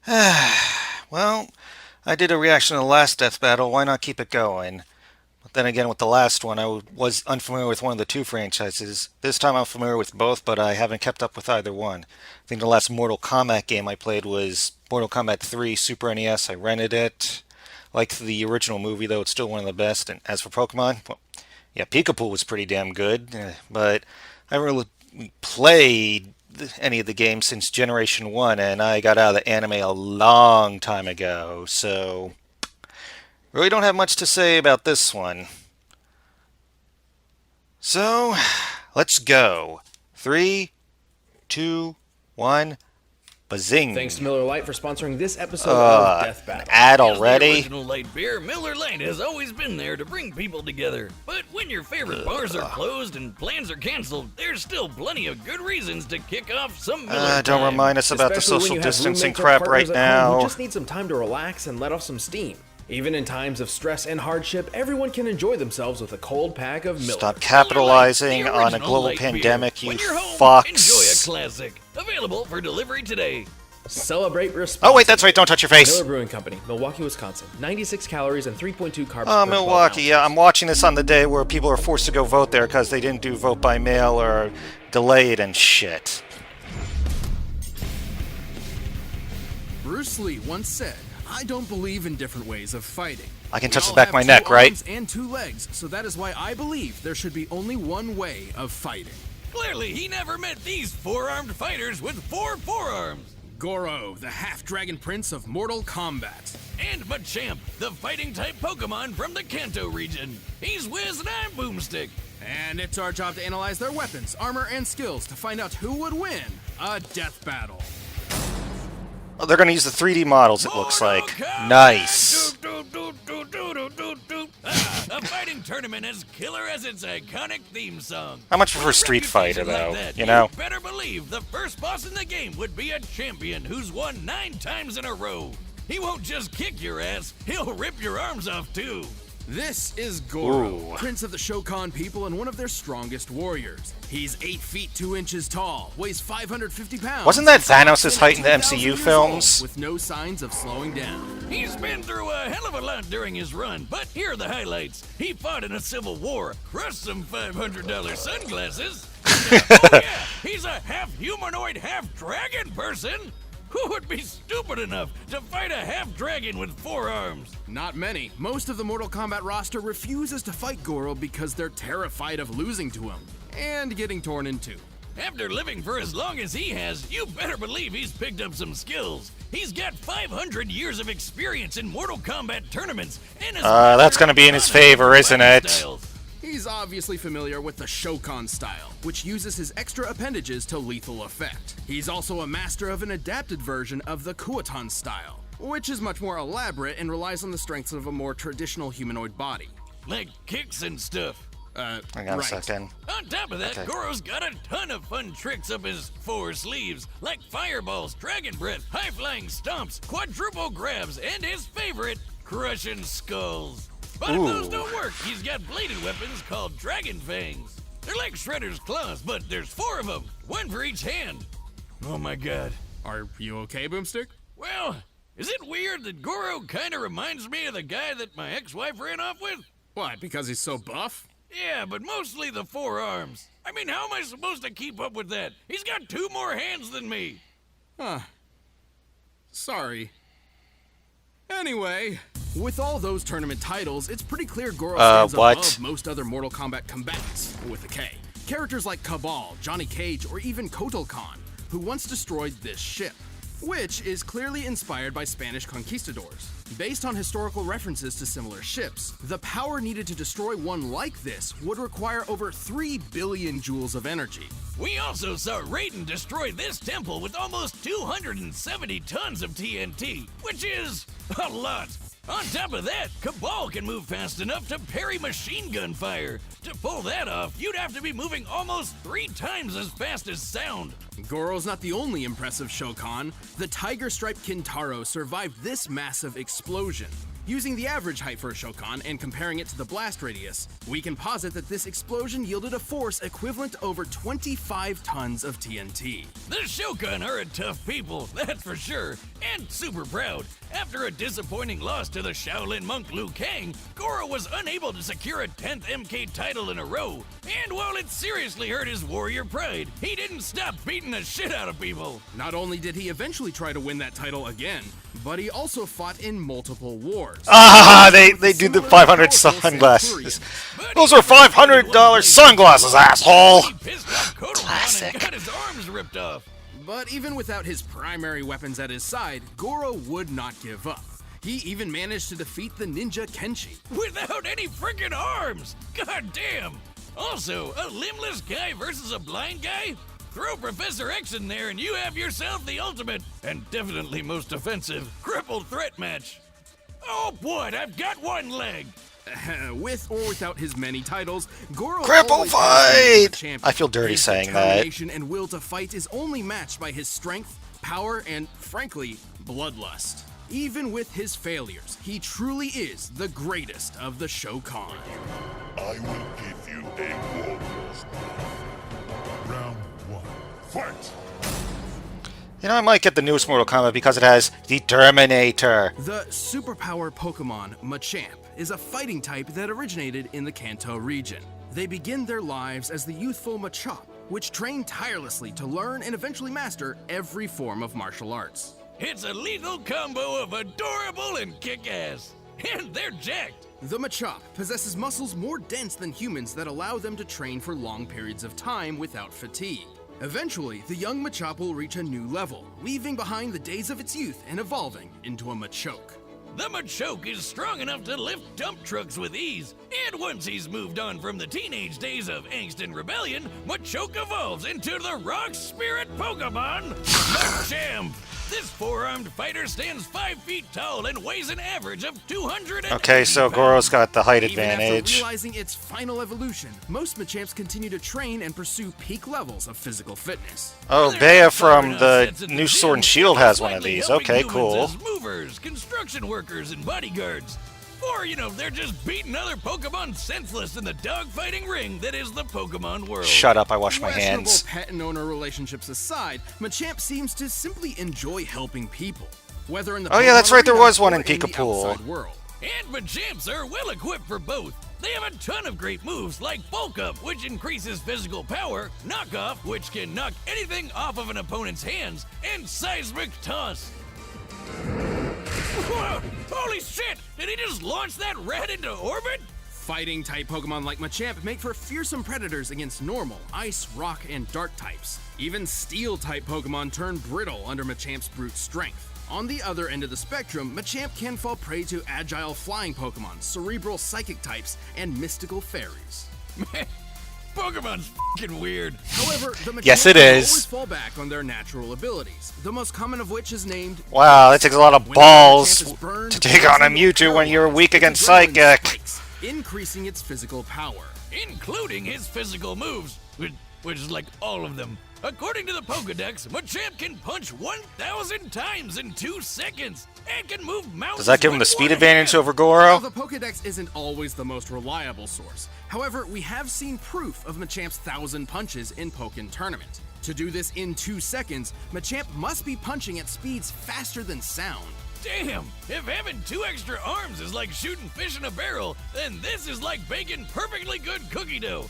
Well, I did a reaction to the last death battle. Why not keep it going? But then again, with the last one, was unfamiliar with one of the two franchises. This time I'm familiar with both, but I haven't kept up with either one. I think the last Mortal Kombat game I played was Mortal Kombat 3 Super NES. I rented it. Like the original movie, though, it's still one of the best. And as for Pokemon, well, yeah, Pikachu was pretty damn good, but I haven't really played any of the games since Generation 1, and I got out of the anime a long time ago, so really don't have much to say about this one. So, let's go. Three, two, one, Thanks to bazing. Miller Lite for sponsoring this episode of Death An Battle. ad As the already? original light beer, Miller Lite has always been there to bring people together. But when your favorite bars are closed and plans are canceled, there's still plenty of good reasons to kick off some Miller Don't time. remind us about the Especially when social you have distancing roommates or crap partners right at home who now. just need some time to relax and let off some steam. Even in times of stress and hardship, everyone can enjoy themselves with a cold pack of Miller. Stop capitalizing Miller Lite, the on a original global light beer. pandemic, you When you're home, fucks. enjoy a classic. Available for delivery today. Celebrate responsibly. Oh wait, that's right, don't touch your face. Miller Brewing Company, Milwaukee, Wisconsin. 96 calories and 3.2 carbs Oh, per 12 Milwaukee, yeah, ounces. I'm watching this on the day where people are forced to go vote there because they didn't do vote by mail or delayed and shit. Bruce Lee once said, "I don't believe in different ways of fighting. I can We touch the all back of have my two neck, right? arms and two legs, so that is why I believe there should be only one way of fighting." Clearly, he never met these four-armed fighters with four forearms. Goro, the half-dragon prince of Mortal Kombat. And Machamp, the fighting-type Pokemon from the Kanto region. He's Wiz and I'm Boomstick. And it's our job to analyze their weapons, armor, and skills to find out who would win a death battle. Oh, they're gonna use the 3D models, it looks Mortal like. Kombat! Nice. A fighting tournament as killer as its iconic theme song. How much for With a Street Fighter, reputation though, like that, you know? You better believe the first boss in the game would be a champion who's won 9 times in a row. He won't just kick your ass, he'll rip your arms off too. This is Goro, Ooh. prince of the Shokan people and one of their strongest warriors. He's 8 feet 2 inches tall, weighs 550 pounds. Wasn't that and Thanos' is height in the 2,000 MCU years films? old, with no signs of slowing down. He's been through a hell of a lot during his run, but here are the highlights. He fought in a civil war, crushed some $500 sunglasses. Oh yeah, he's a half-humanoid, half-dragon person. Who would be stupid enough to fight a half-dragon with 4 arms? Not many. Most of the Mortal Kombat roster refuses to fight Goro because they're terrified of losing to him and getting torn in two. After living for as long as he has, you better believe he's picked up some skills. He's got 500 years of experience in Mortal Kombat tournaments and is That's gonna be in his favor, isn't it? Styles. He's obviously familiar with the Shokan style, which uses his extra appendages to lethal effect. He's also a master of an adapted version of the Kuotan style, which is much more elaborate and relies on the strengths of a more traditional humanoid body. Like kicks and stuff. Hang on a second. On top of that, Okay. Goro's got a ton of fun tricks up his 4 sleeves, like fireballs, dragon breath, high-flying stomps, quadruple grabs, and his favorite, crushing skulls. But if those Ooh. don't work, he's got bladed weapons called dragon fangs. They're like Shredder's claws, but there's 4 of them, 1 for each hand. Oh my god. Are you okay, Boomstick? Well, is it weird that Goro kinda reminds me of the guy that my ex-wife ran off with? What, because he's so buff? Yeah, but mostly the 4 arms. I mean, how am I supposed to keep up with that? He's got 2 more hands than me. Sorry. Anyway, with all those tournament titles, it's pretty clear Goro stands what? above most other Mortal Kombat combatants, with a K. Characters like Cabal, Johnny Cage, or even Kotal Khan, who once destroyed this ship, which is clearly inspired by Spanish conquistadors. Based on historical references to similar ships, the power needed to destroy one like this would require over 3 billion joules of energy. We also saw Raiden destroy this temple with almost 270 tons of TNT, which is a lot. On top of that, Cabal can move fast enough to parry machine gun fire. To pull that off, you'd have to be moving almost 3 times as fast as sound. Goro's not the only impressive Shokan. The tiger-striped Kintaro survived this massive explosion. Using the average height for a Shokan and comparing it to the blast radius, we can posit that this explosion yielded a force equivalent to over 25 tons of TNT. The Shokan are a tough people, that's for sure, and super proud. After a disappointing loss to the Shaolin monk Liu Kang, Goro was unable to secure a 10th MK title in a row. And while it seriously hurt his warrior pride, he didn't stop beating the shit out of people. Not only did he eventually try to win that title again, but he also fought in multiple wars. Ah, they do the 500 sunglasses. Those are $500 sunglasses, asshole! He pissed off Kotalon Classic. and got his arms ripped off. But even without his primary weapons at his side, Goro would not give up. He even managed to defeat the ninja Kenshi. Without any freaking arms! God damn! Also, a limbless guy versus a blind guy? Throw Professor X in there and you have yourself the ultimate, and definitely most offensive, crippled threat match. Oh boy, I've got one leg! With or without his many titles, Goro Cripple always fight! has been the champion. I feel dirty His saying that. determination and will to fight is only matched by his strength, power, and, frankly, bloodlust. Even with his failures, he truly is the greatest of the Shokan. I will give you a warrior's knife. Round one. Fight! You know, I might get the newest Mortal Kombat because it has the Terminator. The superpower Pokemon Machamp is a fighting type that originated in the Kanto region. They begin their lives as the youthful Machamp, which train tirelessly to learn and eventually master every form of martial arts. It's a lethal combo of adorable and kick-ass. And they're jacked. The Machamp possesses muscles more dense than humans that allow them to train for long periods of time without fatigue. Eventually, the young Machamp will reach a new level, leaving behind the days of its youth and evolving into a Machoke. The Machoke is strong enough to lift dump trucks with ease, and once he's moved on from the teenage days of angst and rebellion, Machoke evolves into the rock spirit Pokemon, Machamp. This four-armed fighter stands 5 feet tall and weighs an average of 200. Okay, so Goro's got the height Even after advantage. realizing its final evolution, most Machamps continue to train and pursue peak levels of physical fitness. Oh, Bea from the new Sword and Shield has one of these. Okay, cool. As movers, construction workers, and bodyguards. Or, they're just beating other Pokemon senseless in the dogfighting ring that is the Pokemon world. Shut up, I wash my Questionable hands. pet and owner relationships aside, Machamp seems to simply enjoy helping people. Whether in the Oh yeah, that's Pokemon right, there arena was one or in the Pikapool. outside world. And Machamps are well equipped for both. They have a ton of great moves like Bulk Up, which increases physical power, Knock Off, which can knock anything off of an opponent's hands, and Seismic Toss. Whoa, holy shit! Did he just launch that rat into orbit? Fighting-type Pokemon like Machamp make for fearsome predators against normal, ice, rock, and dark types. Even Steel-type Pokemon turn brittle under Machamp's brute strength. On the other end of the spectrum, Machamp can fall prey to agile flying Pokemon, cerebral psychic types, and mystical fairies. Man, Pokemon's f***ing weird. However, the Machamp Yes, it will is. always fall back on their natural abilities, the most common of which is named... Wow, that takes a lot of When balls Machamp is burned, to take on a poisoned, Mewtwo when you're weak its against adrenaline Psychic. spikes, increasing its physical power. Including his physical moves, which is like all of them. According to the Pokedex, Machamp can punch 1,000 times in 2 seconds and can move mountains. Does that give him the with speed one advantage hand. over While Goro? the Pokedex isn't always the most reliable source, however, we have seen proof of Machamp's 1,000 punches in Pokken Tournament. To do this in 2 seconds, Machamp must be punching at speeds faster than sound. Damn, if having 2 extra arms is like shooting fish in a barrel, then this is like baking perfectly good cookie dough.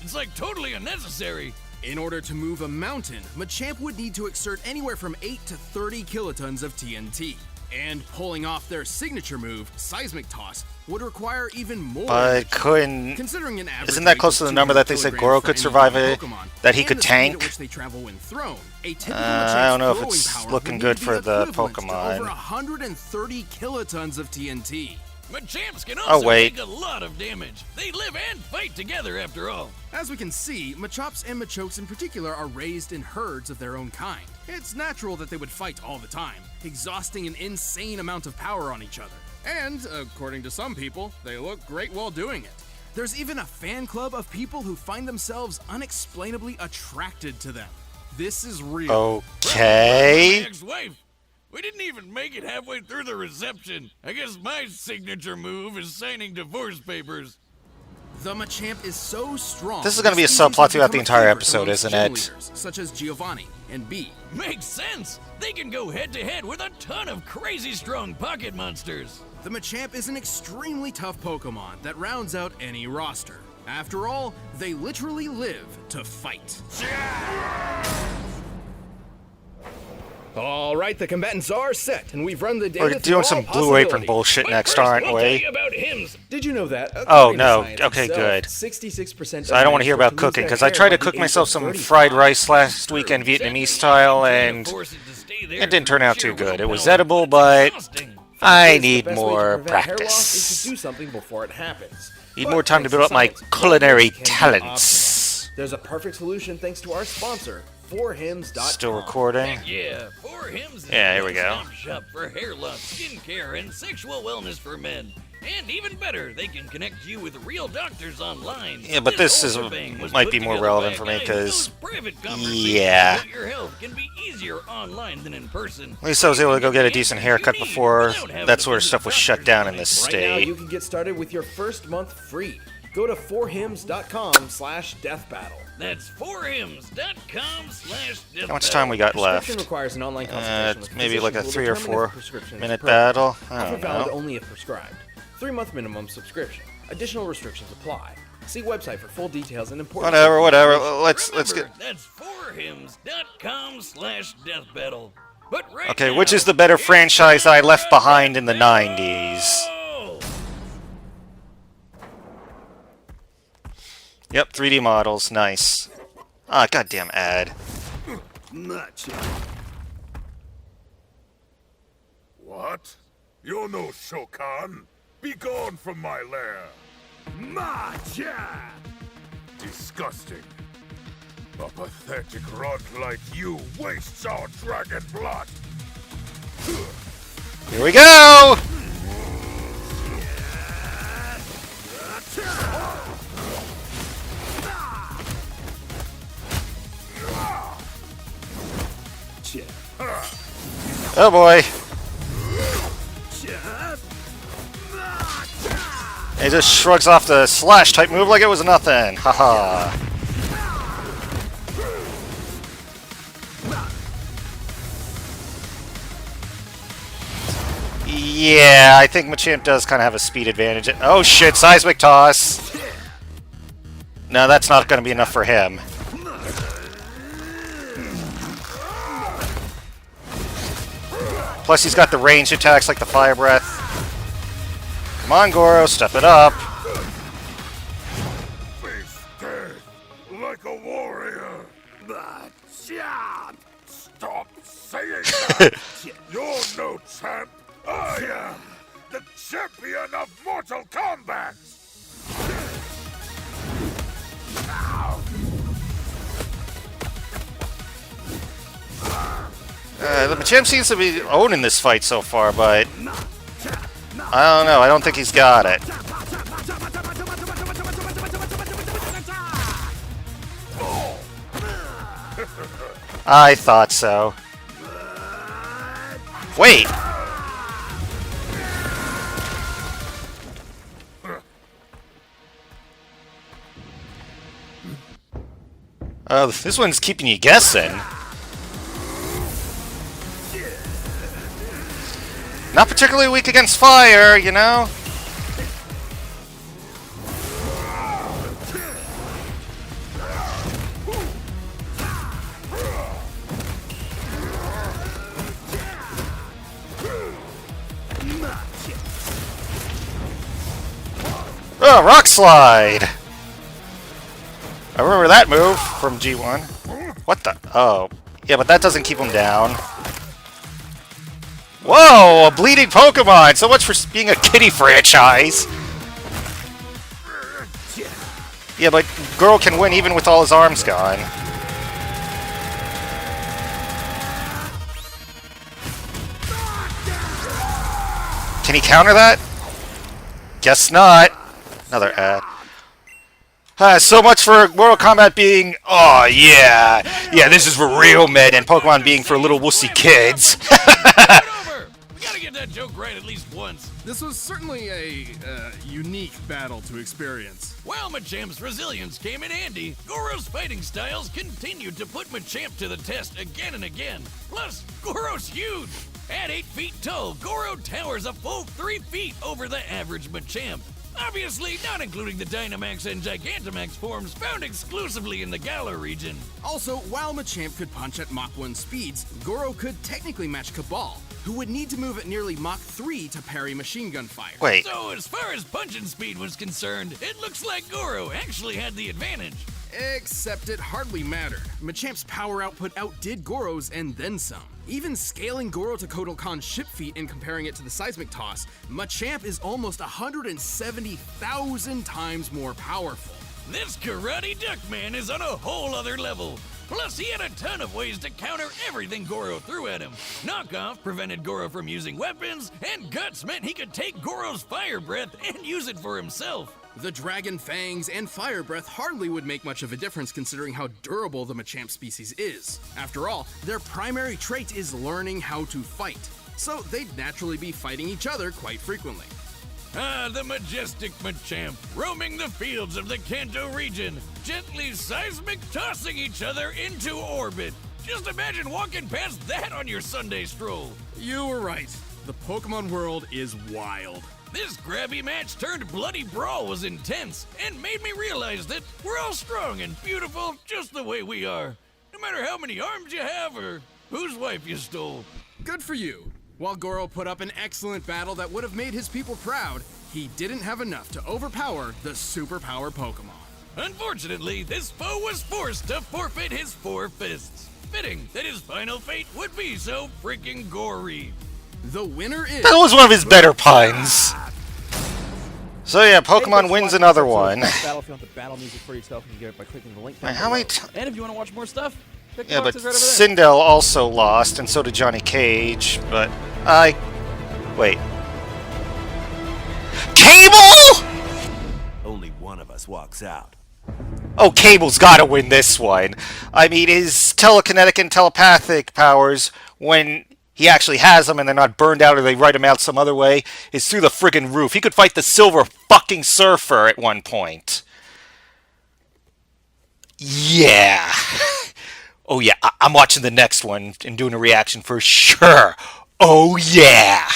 It's like totally unnecessary. In order to move a mountain, Machamp would need to exert anywhere from 8 to 30 kilotons of TNT. And pulling off their signature move, Seismic Toss, would require even more But energy. couldn't... Considering an average Isn't that weight close of to the number 200 that they said kilograms Goro for could any survive given it? Pokemon, That he and could the speed tank? at which they travel when thrown, a typical I don't know if Machamp's it's throwing power looking would good need to for be the equivalent to Pokemon. over 130 kilotons of TNT. Machamps can Oh, also wait. take a lot of damage. They live and fight together after all. As we can see, Machamps and Machokes in particular are raised in herds of their own kind. It's natural that they would fight all the time, exhausting an insane amount of power on each other. And, according to some people, they look great while doing it. There's even a fan club of people who find themselves unexplainably attracted to them. This is real. My Okay. ex-wife. We didn't even make it halfway through the reception. I guess my signature move is signing divorce papers. The Machamp is so strong. This is going to be a it's easy subplot to throughout the become a entire favorite episode, amongst isn't gym it? leaders, such as Giovanni and B. Makes sense. They can go head to head with a ton of crazy strong pocket monsters. The Machamp is an extremely tough Pokemon that rounds out any roster. After all, they literally live to fight. All right, the combatants are set, and we've run the data We're through doing all some Blue Apron possibilities. bullshit But next, first, aren't we'll tell we? you about hymns. Did you know that? Oh, According to no. science Okay, itself, good. 66% So I don't want to hear about cooking, because I tried to cook myself some fried rice last weekend, Vietnamese style, and it didn't turn out too good. It was edible, but I need more practice. To do something before it happens. Need But more time to thanks build up my science, culinary can be talents. optional. There's a perfect solution thanks to our sponsor, 4hims.com. Still recording. Yeah, 4hims is Yeah, here the we go. stop shop for hair loss, skincare, and sexual wellness for men. And even better, they can connect you with real doctors online. Yeah, but this is Ultra was might put be more together relevant by for a me guy who because knows private conversations yeah. about your health can be easier online than in person. At least I was able to go get a decent haircut before that sort of stuff was shut down in this Right now, state. you can get started with your first month free. Go to 4hims.com/deathbattle. That's 4hims.com/death. How much time we got Prescription left? requires an online consultation with Maybe like a physicians 3 who or will determine 4 if the prescription is minute appropriate. battle. I Offer don't valid know. only if prescribed. 3-month minimum subscription. Additional restrictions apply. See website for full details and important. Whatever. Let's get. Remember, that's 4hims.com/deathbattle. But right Okay, now, which is the better it's franchise I left time behind in the to 90s? battle! Yep, 3D models, nice. Ah, goddamn ad. What? You're no Shokan. Be gone from my lair. Macha! Disgusting. A pathetic runt like you wastes our dragon blood. Here we go! Oh boy. He just shrugs off the slash type move like it was nothing. Haha. Yeah, I think Machamp does kind of have a speed advantage. Oh shit, seismic toss. No, that's not going to be enough for him. Plus he's got the ranged attacks like the fire breath. Come on, Goro, step it up. Face death like a warrior. Machamp! Stop saying that! You're no champ. I am the champion of Mortal Kombat. The Machamp seems to be owning this fight so far, but I don't know. I don't think he's got it. I thought so. Wait! This one's keeping you guessing. Not particularly weak against fire, you know? Oh, Rock Slide! I remember that move from G1. What the? Oh. Yeah, but that doesn't keep him down. Whoa! A bleeding Pokemon! So much for being a kitty franchise! Yeah, but Goro can win even with all his arms gone. Can he counter that? Guess not. Another ad. So much for Mortal Kombat being, oh yeah, yeah, this is for real men, and Pokemon being for little wussy kids. Over! We gotta get that joke right at least once. This was certainly a unique battle to experience. While Machamp's resilience came in handy, Goro's fighting styles continued to put Machamp to the test again and again. Plus, Goro's huge. At 8 feet tall, Goro towers a full 3 feet over the average Machamp. Obviously, not including the Dynamax and Gigantamax forms found exclusively in the Galar region. Also, while Machamp could punch at Mach 1 speeds, Goro could technically match Cabal, who would need to move at nearly Mach 3 to parry machine gun fire. Wait, So, as far as punching speed was concerned, it looks like Goro actually had the advantage. Except it hardly mattered. Machamp's power output outdid Goro's and then some. Even scaling Goro to Kotal Khan's ship feat and comparing it to the seismic toss, Machamp is almost 170,000 times more powerful. This Karate Duck Man is on a whole other level. Plus, he had a ton of ways to counter everything Goro threw at him. Knockoff prevented Goro from using weapons, and Guts meant he could take Goro's fire breath and use it for himself. The Dragon Fangs and Fire Breath hardly would make much of a difference considering how durable the Machamp species is. After all, their primary trait is learning how to fight, so they'd naturally be fighting each other quite frequently. Ah, the majestic Machamp, roaming the fields of the Kanto region, gently seismic tossing each other into orbit. Just imagine walking past that on your Sunday stroll. You were right. The Pokemon world is wild. This grabby match turned bloody brawl was intense and made me realize that we're all strong and beautiful just the way we are. No matter how many arms you have or whose wife you stole. Good for you. While Goro put up an excellent battle that would have made his people proud, he didn't have enough to overpower the superpower Pokemon. Unfortunately, this foe was forced to forfeit his 4 fists. Fitting that his final fate would be so freaking gory. The winner is... that was one of his better puns. So yeah, Pokemon wins another one. Battlefield, the battle music for yourself, you can get it by clicking the link down Man, how many below. And if you want to watch more stuff, click the Yeah, but boxes right over there. Sindel also lost, and so did Johnny Cage, but wait. Cable?! Only one of us walks out. Oh, Cable's gotta win this one. I mean, his telekinetic and telepathic powers, when he actually has them and they're not burned out or they write him out some other way, is through the friggin' roof. He could fight the Silver fucking Surfer at one point. Yeah. Oh yeah, I'm watching the next one and doing a reaction for sure. Oh yeah.